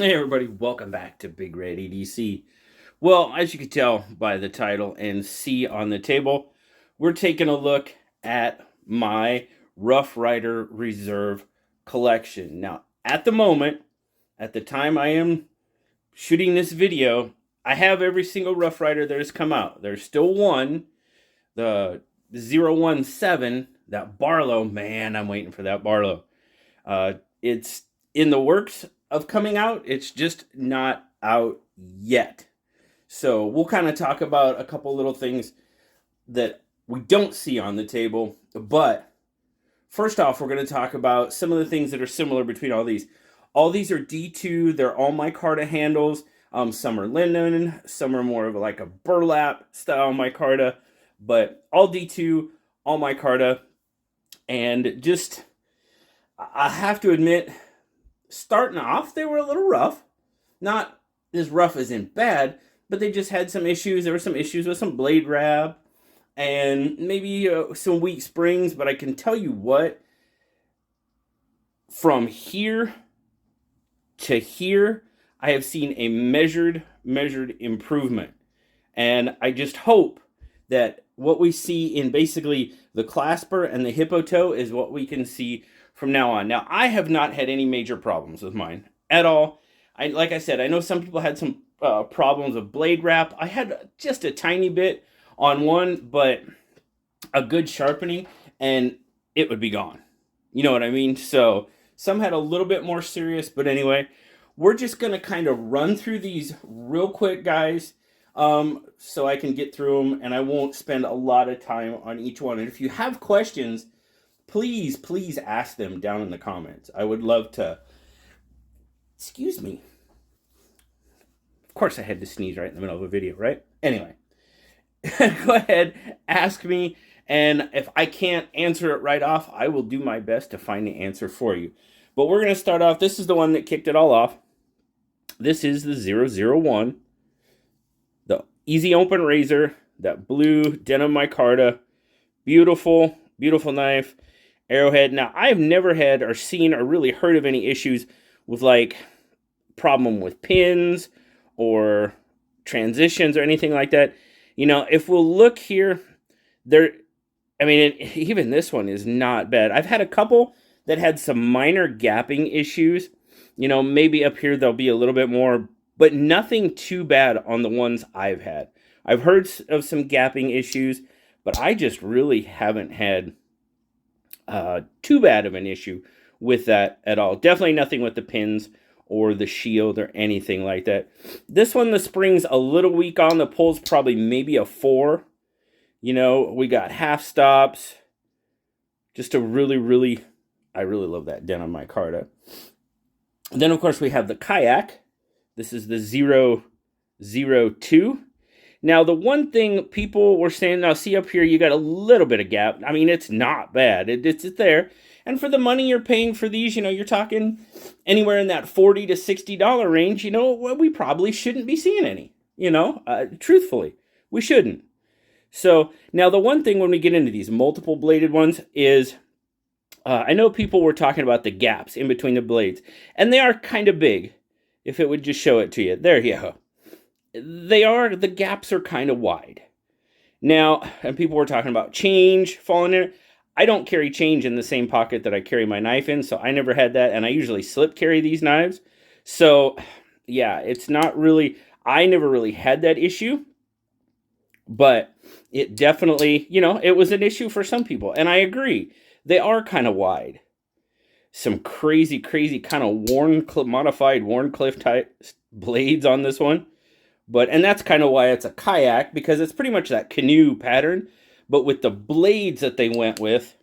Hey everybody, welcome back to BigRedEDC. Well, as you can tell by the title and see on the table, we're taking a look at my Rough Rider Reserve collection. Now, at the moment, at the time I am shooting this video, I have every single Rough Rider that has come out. There's still one, the 017, that Barlow. Man, I'm waiting for that Barlow. It's in the works of coming out. It's just not out yet. So we'll kind of talk about a couple little things that we don't see on the table. But first off, we're going to talk about some of the things that are similar between all these. All these are D2. They're all micarta handles. Some are linen. Some are more of like a burlap style micarta. But all D2, all micarta. And just, I have to admit, starting off, they were a little rough. Not as rough as in bad, but they just had some issues. There were some issues with some blade wrap and maybe some weak springs. But I can tell you what, from here to here, I have seen a measured improvement. And I just hope that what we see in basically the Clasper and the Hippo toe is what we can see from now on. Now, I have not had any major problems with mine at all. Like I said, I know some people had some problems with blade wrap. I had just a tiny bit on one, but a good sharpening and it would be gone. You know what I mean? So some had a little bit more serious, but anyway, we're just going to kind of run through these real quick, guys, so I can get through them and I won't spend a lot of time on each one. And if you have questions, please ask them down in the comments. I would love to. Excuse me. Of course, I had to sneeze right in the middle of a video, right? Anyway, go ahead, ask me, and if I can't answer it right off, I will do my best to find the answer for you. But we're going to start off. This is the one that kicked it all off. This is the 001, the Easy Open Razor, that blue denim micarta. Beautiful, beautiful knife. Arrowhead. Now, I've never had or seen or really heard of any issues with like problem with pins or transitions or anything like that. You know, if we'll look here, there, I mean, even this one is not bad. I've had a couple that had some minor gapping issues. You know, maybe up here there'll be a little bit more, but nothing too bad on the ones I've had. I've heard of some gapping issues, but I just really haven't had too bad of an issue with that at all. Definitely nothing with the pins or the shield or anything like that. This one, the spring's a little weak on. The pull's probably maybe a 4. You know, we got half stops. Just a really, I really love that denim micarta. And then, of course, we have the Kayak. This is the 002. Now, the one thing people were saying, now see up here, you got a little bit of gap. I mean, it's not bad. It's there. And for the money you're paying for these, you know, you're talking anywhere in that $40 to $60 range, you know, well, we probably shouldn't be seeing any, you know, truthfully, we shouldn't. So now the one thing when we get into these multiple bladed ones is, I know people were talking about the gaps in between the blades, and they are kind of big. If it would just show it to you. There you go. The gaps are kind of wide. Now, and people were talking about change falling in it. I don't carry change in the same pocket that I carry my knife in, so I never had that, and I usually slip carry these knives. So, yeah, it's not really, I never really had that issue, but it definitely, you know, it was an issue for some people, and I agree. They are kind of wide. Some crazy kind of modified Warncliffe type blades on this one. But, and that's kind of why it's a Kayak, because it's pretty much that canoe pattern. But with the blades that they went with,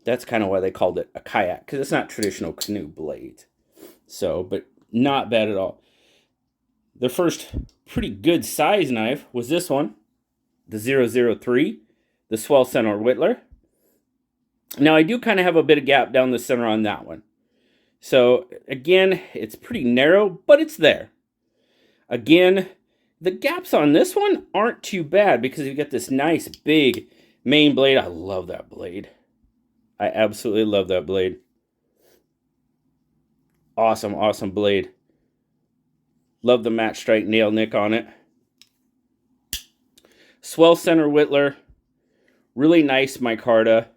that's kind of why they called it a Kayak, because it's not traditional canoe blades. So, but not bad at all. The first pretty good size knife was this one, the 003, the Swell whittler. Now, I do kind of have a bit of gap down the center on that one. So, again, it's pretty narrow, but it's there. Again, the gaps on this one aren't too bad because you get this nice big main blade. I love that blade. I absolutely love that blade. Awesome blade. Love the match strike nail nick on it. Swell center whittler. Really nice micarta.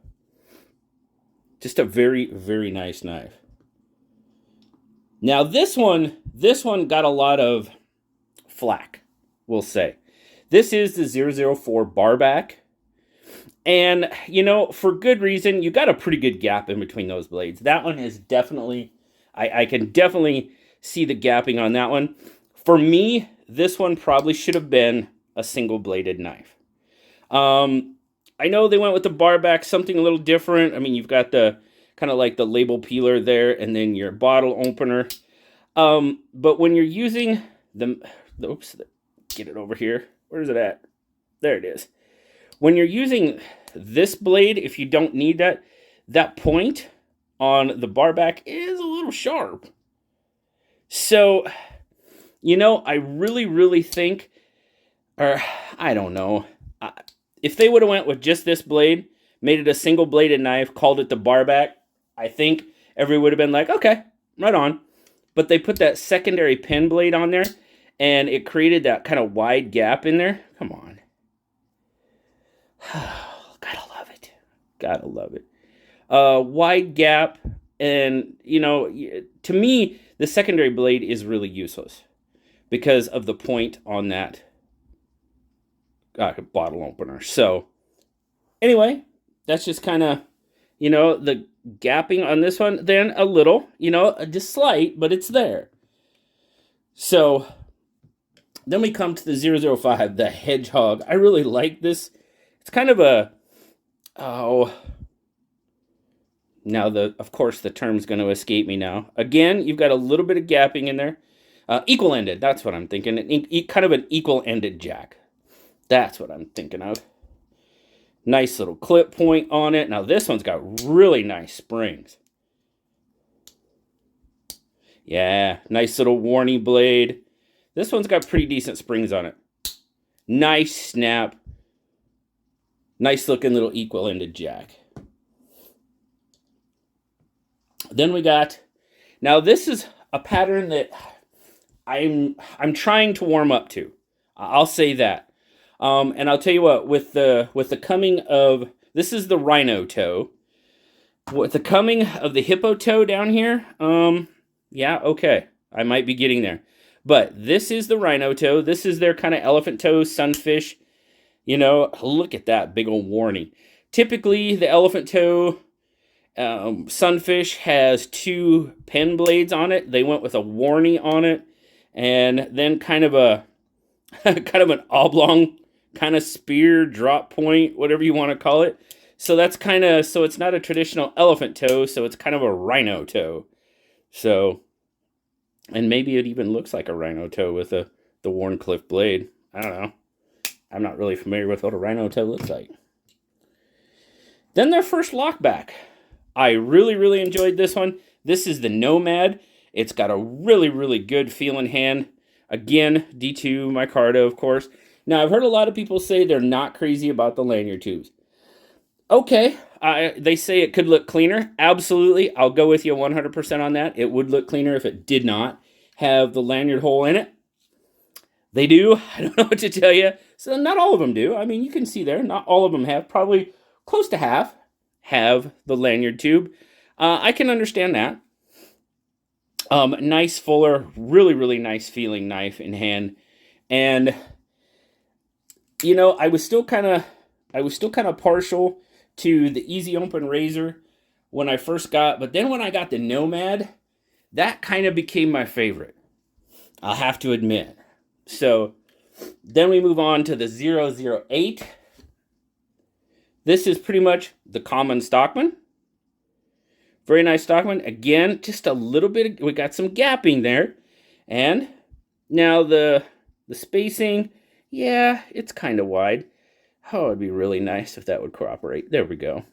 Just a very, very nice knife. Now this one got a lot of flack, we'll say. This is the 004 barback. And, you know, for good reason, you got a pretty good gap in between those blades. That one is definitely, I can definitely see the gapping on that one. For me, this one probably should have been a single-bladed knife. I know they went with the barback, something a little different. I mean, you've got the kind of like the label peeler there, and then your bottle opener. But when you're using oops, get it over here. Where is it at? There it is. When you're using this blade, if you don't need that point on the barback is a little sharp. So, you know, I really, really think, or I don't know, if they would have went with just this blade, made it a single-bladed knife, called it the barback, I think everyone would have been like, okay, right on. But they put that secondary pin blade on there, and it created that kind of wide gap in there. Come on. Gotta love it. Gotta love it. Wide gap, and, you know, to me, the secondary blade is really useless because of the point on that bottle opener. So, anyway, that's just kind of, you know, the gapping on this one, then a little, you know, just slight, but it's there. So, then we come to the 005, the Hedgehog. I really like this. It's kind of a, now of course the term's going to escape me now. Again, you've got a little bit of gapping in there. Equal-ended, that's what I'm thinking. Kind of an equal-ended jack. That's what I'm thinking of. Nice little clip point on it. Now this one's got really nice springs. Yeah, nice little warning blade. This one's got pretty decent springs on it. Nice snap. Nice looking little equal-ended jack. Then we got, now this is a pattern that I'm trying to warm up to. I'll say that. And I'll tell you what, with the coming of, this is the Rhino toe. With the coming of the Hippo toe down here, yeah, okay, I might be getting there. But this is the Rhino toe. This is their kind of elephant toe, sunfish. You know, look at that big old warning. Typically, the elephant toe sunfish has 2 pen blades on it. They went with a warning on it, and then kind of a kind of an oblong kind of spear drop point, whatever you want to call it. So that's kind of, so it's not a traditional elephant toe, so it's kind of a rhino toe. So, and maybe it even looks like a rhino toe with the Warncliffe blade. I don't know. I'm not really familiar with what a rhino toe looks like. Then their first lockback. I really, really enjoyed this one. This is the Nomad. It's got a really, really good feeling hand. Again, D2 micarta, of course. Now, I've heard a lot of people say they're not crazy about the lanyard tubes. Okay, they say it could look cleaner. Absolutely, I'll go with you 100% on that. It would look cleaner if it did not have the lanyard hole in it. They do. I don't know what to tell you. So not all of them do. I mean, you can see there, not all of them have. Probably close to half have the lanyard tube. I can understand that. Nice fuller, really, really nice feeling knife in hand. And, you know, I was still kind of partial to the Easy Open Razor when I first got, but then when I got the Nomad, that kind of became my favorite. I'll have to admit. So then we move on to the 008. This is pretty much the common Stockman. Very nice Stockman. Again, just a little bit, we got some gapping there. And now the spacing, yeah, it's kind of wide. Oh, it'd be really nice if that would cooperate. There we go.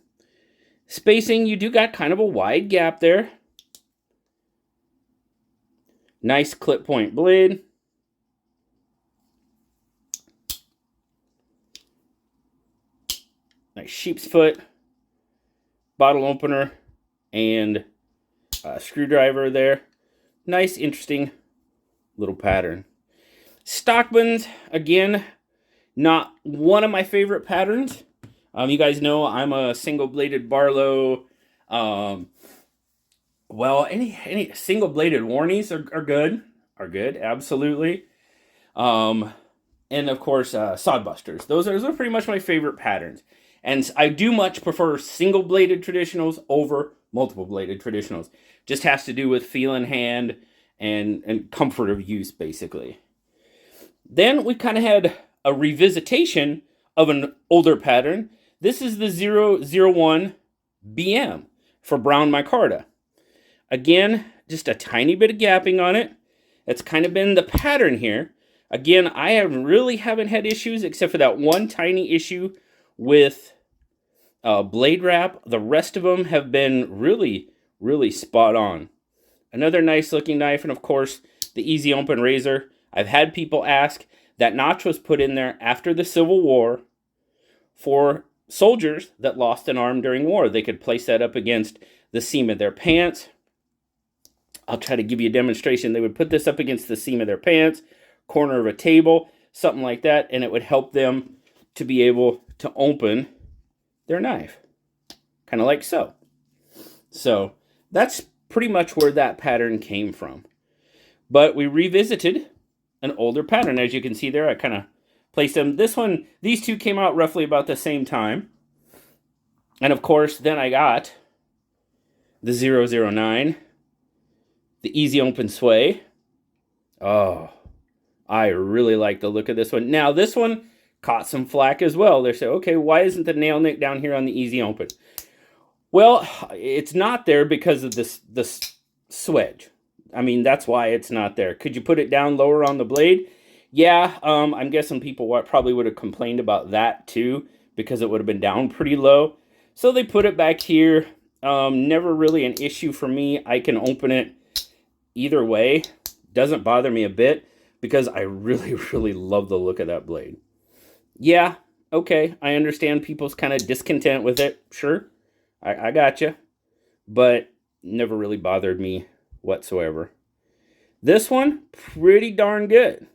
Spacing, you do got kind of a wide gap there. Nice clip point blade. Nice sheep's foot. Bottle opener and screwdriver there. Nice, interesting little pattern. Stockman's, again, not one of my favorite patterns. You guys know I'm a single-bladed Barlow. Well, any single-bladed Warnies are good. Are good, absolutely. And of course, Sodbusters. Those are pretty much my favorite patterns. And I do much prefer single-bladed traditionals over multiple-bladed traditionals. Just has to do with feel in hand and comfort of use, basically. Then we kind of had a revisitation of an older pattern. This is the 001 BM for brown micarta. Again, just a tiny bit of gapping on it. That's kind of been the pattern here. Again, I haven't had issues except for that one tiny issue with blade wrap. The rest of them have been really, really spot on. Another nice looking knife, and of course, the Easy Open razor. I've had people ask, that notch was put in there after the Civil War for soldiers that lost an arm during war. They could place that up against the seam of their pants. I'll try to give you a demonstration. They would put this up against the seam of their pants, corner of a table, something like that, and it would help them to be able to open their knife. Kind of like so. So that's pretty much where that pattern came from. But we revisited an older pattern. As you can see there, I kind of placed them. These two came out roughly about the same time. And of course, then I got the 009, the Easy Open Sway. Oh, I really like the look of this one. Now, this one caught some flack as well. They said, okay, why isn't the nail nick down here on the Easy Open? Well, it's not there because of this swedge. I mean, that's why it's not there. Could you put it down lower on the blade? Yeah, I'm guessing people probably would have complained about that too, because it would have been down pretty low. So they put it back here. Never really an issue for me. I can open it either way. Doesn't bother me a bit, because I really, really love the look of that blade. Yeah, okay, I understand people's kind of discontent with it. Sure, I gotcha. But never really bothered me whatsoever. This one, pretty darn good.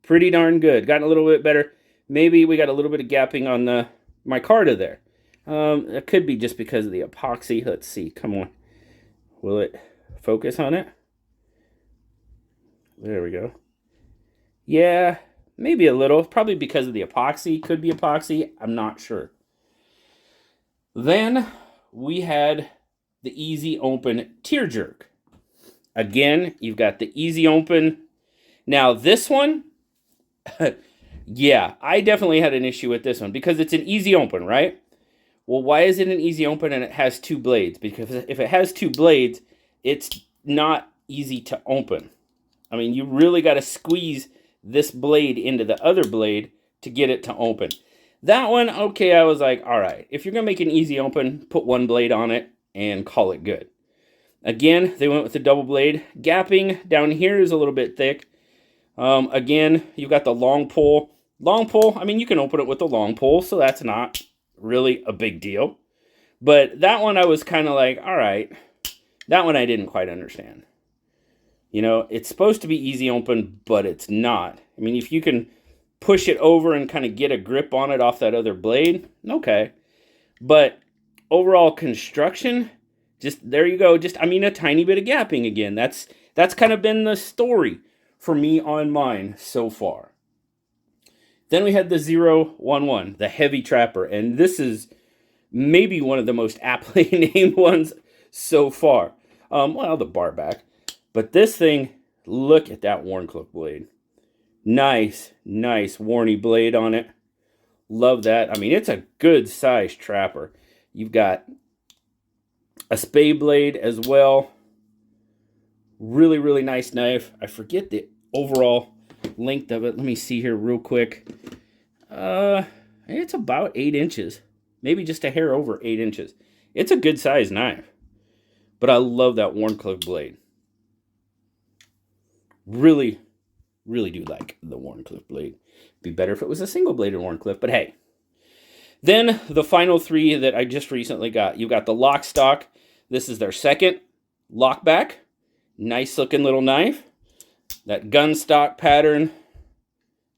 Pretty darn good. Gotten a little bit better. Maybe we got a little bit of gapping on the micarta there. It could be just because of the epoxy. Let's see. Come on. Will it focus on it? There we go. Yeah, maybe a little. Probably because of the epoxy. Could be epoxy. I'm not sure. Then we had the Easy Open Tear Jerk. Again, you've got the Easy Open. Now, this one, yeah, I definitely had an issue with this one because it's an Easy Open, right? Well, why is it an Easy Open and it has two blades? Because if it has two blades, it's not easy to open. I mean, you really got to squeeze this blade into the other blade to get it to open. That one, okay, I was like, all right, if you're going to make an Easy Open, put one blade on it and call it good. Again, they went with the double blade. Gapping down here is a little bit thick. Again, you've got the long pull. Long pull, I mean, you can open it with the long pull, so that's not really a big deal. But that one I was kind of like, all right. That one I didn't quite understand. You know, it's supposed to be Easy Open, but it's not. I mean, if you can push it over and kind of get a grip on it off that other blade, okay. But overall construction, just there you go. Just, I mean, a tiny bit of gapping again. That's kind of been the story for me on mine so far. Then we had the 011, the Heavy Trapper, and this is maybe one of the most aptly named ones so far. Well, the bar back. But this thing, look at that Wharncliffe blade. Nice, nice Warnie blade on it. Love that. I mean, it's a good size trapper. You've got a spade blade as well. Really, really nice knife. I forget the overall length of it. Let me see here real quick. It's about 8 inches. Maybe just a hair over 8 inches. It's a good size knife. But I love that Wharncliffe blade. Really, really do like the Wharncliffe blade. Be better if it was a single-bladed Wharncliffe, but hey. Then the final three that I just recently got. You've got the Lock Stock. This is their second lockback. Nice looking little knife. That gun stock pattern.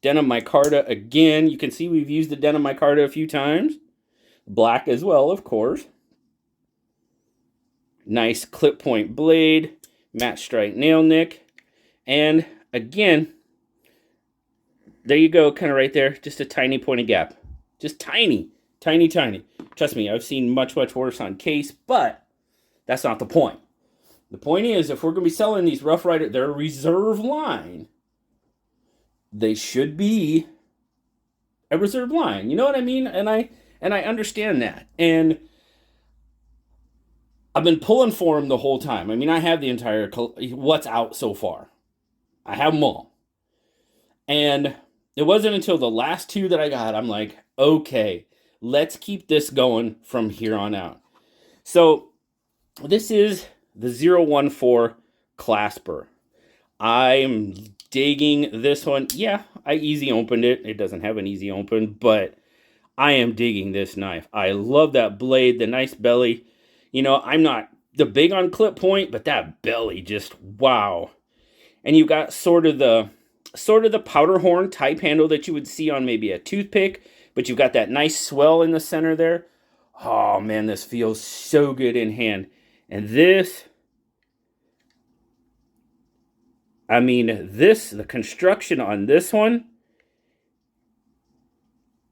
Denim micarta again. You can see we've used the denim micarta a few times. Black as well, of course. Nice clip point blade. Matte strike nail nick. And again, there you go, kind of right there. Just a tiny pointy gap. Just tiny, tiny, tiny. Trust me, I've seen much, much worse on case, but that's not the point. The point is, if we're going to be selling these Rough Ryder, they're a reserve line. They should be a reserve line. You know what I mean? And I understand that. And I've been pulling for them the whole time. I mean, I have the entire what's out so far. I have them all. And it wasn't until the last two that I got, I'm like, okay, let's keep this going from here on out. So this is the 014 Clasper. I'm digging this one. Yeah, I easy opened it. It doesn't have an easy open, but I am digging this knife. I love that blade, the nice belly. You know, I'm not the big on clip point, but that belly just, wow. And you got sort of the powder horn type handle that you would see on maybe a toothpick, but you've got that nice swell in the center there. Oh man, this feels so good in hand. And this, I mean, the construction on this one,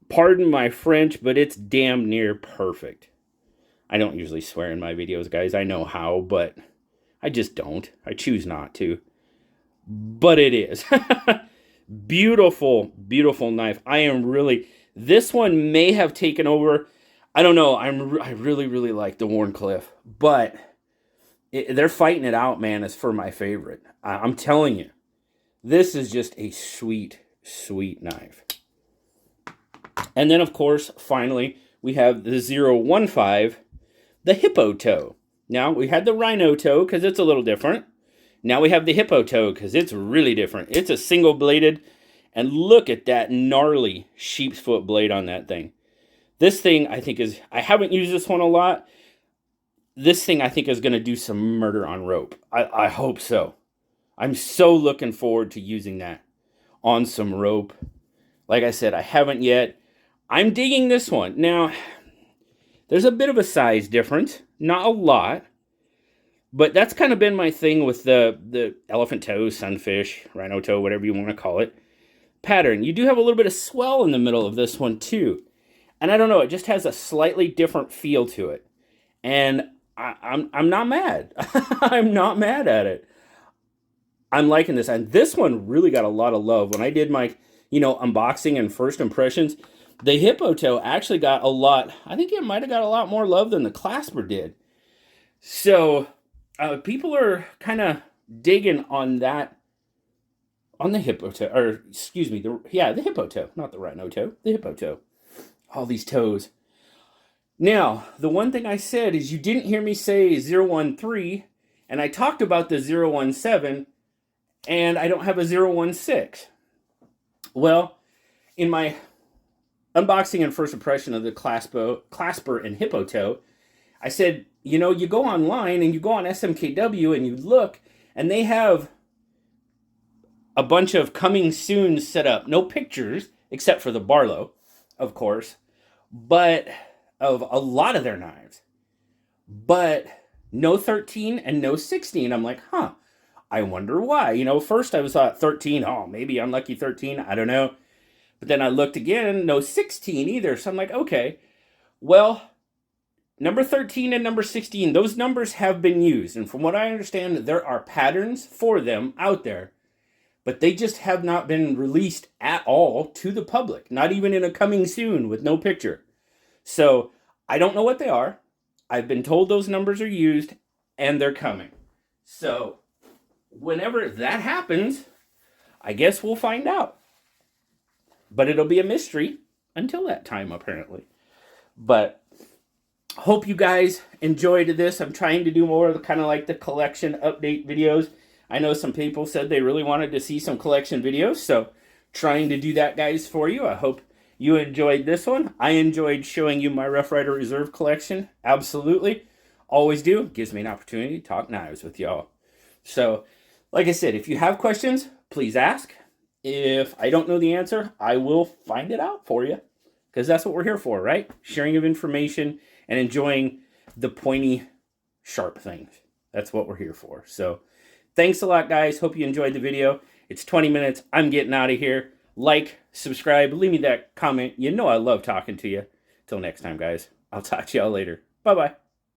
pardon my French, but it's damn near perfect. I don't usually swear in my videos, guys. I know how, but I just don't. I choose not to. But it is. Beautiful, beautiful knife. I am really, this one may have taken over. I don't know. I really, really like the Wharncliffe, but they're fighting it out, man. It's for my favorite. I'm telling you, this is just a sweet, sweet knife. And then, of course, finally, we have the 015, the Hippo toe. Now, we had the Rhino toe because it's a little different. Now we have the Hippo toe because it's really different. It's a single bladed, and look at that gnarly sheep's foot blade on that thing. This thing, I think, is, I haven't used this one a lot. This thing, I think, is going to do some murder on rope. I hope so. I'm so looking forward to using that on some rope. Like I said, I haven't yet. I'm digging this one. Now, there's a bit of a size difference. Not a lot. But that's kind of been my thing with the elephant toe, sunfish, rhino toe, whatever you want to call it, pattern. You do have a little bit of swell in the middle of this one too. And I don't know, it just has a slightly different feel to it. And I'm not mad. I'm not mad at it. I'm liking this. And this one really got a lot of love. When I did my, unboxing and first impressions, the Hippo toe actually got a lot. I think it might have got a lot more love than the Clasper did. So people are kind of digging on that, on the Hippo toe, or excuse me, the Hippo toe, not the Rhino toe, the Hippo toe. All these toes. Now, the one thing I said is you didn't hear me say 013, and I talked about the 017, and I don't have a 016. Well, in my unboxing and first impression of the Clasper and Hippo toe, I said, you go online and you go on SMKW and you look, and they have a bunch of coming soon set up. No pictures, except for the Barlow, of course, but of a lot of their knives. But no 13 and no 16. I'm like, I wonder why. First I was thought 13, maybe unlucky 13, I don't know. But then I looked again, no 16 either. So I'm like, okay, well, number 13 and number 16, those numbers have been used. And from what I understand, there are patterns for them out there. But they just have not been released at all to the public. Not even in a coming soon with no picture. So I don't know what they are. I've been told those numbers are used and they're coming. So whenever that happens, I guess we'll find out. But it'll be a mystery until that time, apparently. But hope you guys enjoyed this. I'm trying to do more of the kind of like the collection update videos. I know some people said they really wanted to see some collection videos, so trying to do that, guys, for you. I hope you enjoyed this one. I enjoyed showing you my Rough Ryder Reserve collection. Absolutely. Always do. Gives me an opportunity to talk knives with y'all. So, like I said, if you have questions, please ask. If I don't know the answer, I will find it out for you, because that's what we're here for, right? Sharing of information and enjoying the pointy, sharp things. That's what we're here for. So thanks a lot, guys. Hope you enjoyed the video. It's 20 minutes. I'm getting out of here. Like, subscribe, leave me that comment. You know I love talking to you. Till next time, guys. I'll talk to y'all later. Bye-bye.